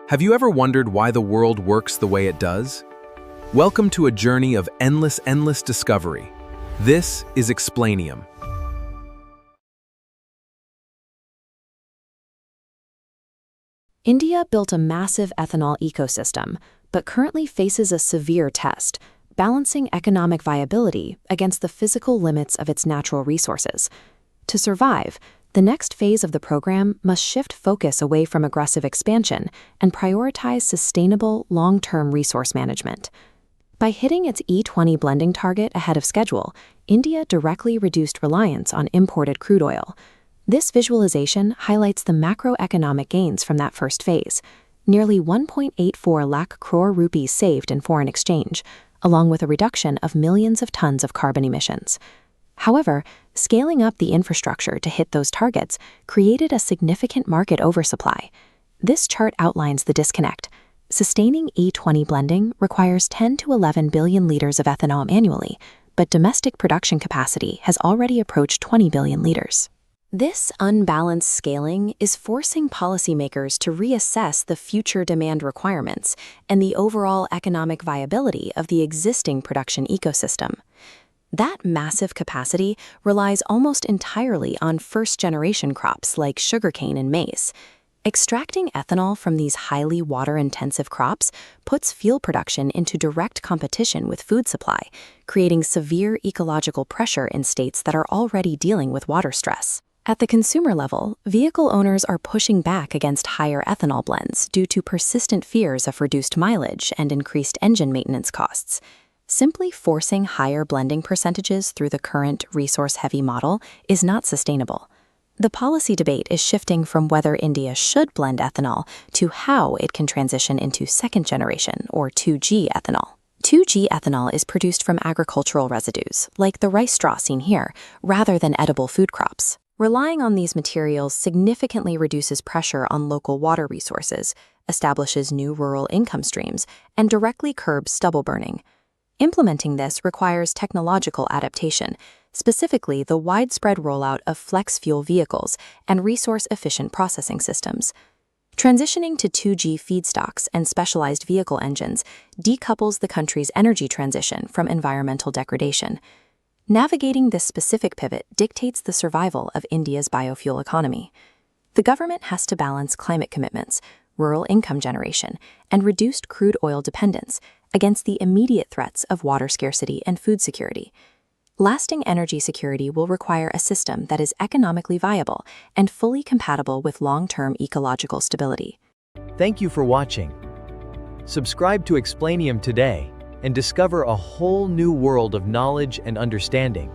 Have you ever wondered why the world works the way it does? Welcome to a journey of endless discovery. This is Explanium. India built a massive ethanol ecosystem, but currently faces a severe test, balancing economic viability against the physical limits of its natural resources. To survive, the next phase of the program must shift focus away from aggressive expansion and prioritize sustainable, long-term resource management. By hitting its E20 blending target ahead of schedule, India directly reduced reliance on imported crude oil. This visualization highlights the macroeconomic gains from that first phase, nearly 1.84 lakh crore rupees saved in foreign exchange, along with a reduction of millions of tons of carbon emissions. However, scaling up the infrastructure to hit those targets created a significant market oversupply. This chart outlines the disconnect. Sustaining E20 blending requires 10 to 11 billion liters of ethanol annually, but domestic production capacity has already approached 20 billion liters. This unbalanced scaling is forcing policymakers to reassess the future demand requirements and the overall economic viability of the existing production ecosystem. That massive capacity relies almost entirely on first-generation crops like sugarcane and maize. Extracting ethanol from these highly water-intensive crops puts fuel production into direct competition with food supply, creating severe ecological pressure in states that are already dealing with water stress. At the consumer level, vehicle owners are pushing back against higher ethanol blends due to persistent fears of reduced mileage and increased engine maintenance costs. Simply forcing higher blending percentages through the current resource-heavy model is not sustainable. The policy debate is shifting from whether India should blend ethanol to how it can transition into second-generation, or 2G ethanol. 2G ethanol is produced from agricultural residues, like the rice straw seen here, rather than edible food crops. Relying on these materials significantly reduces pressure on local water resources, establishes new rural income streams, and directly curbs stubble burning. Implementing this requires technological adaptation, specifically the widespread rollout of flex fuel vehicles and resource-efficient processing systems. Transitioning to 2G feedstocks and specialized vehicle engines decouples the country's energy transition from environmental degradation. Navigating this specific pivot dictates the survival of India's biofuel economy. The government has to balance climate commitments, rural income generation, and reduced crude oil dependence against the immediate threats of water scarcity and food security. Lasting energy security will require a system that is economically viable and fully compatible with long-term ecological stability. Thank you for watching. Subscribe to Explanium today and discover a whole new world of knowledge and understanding.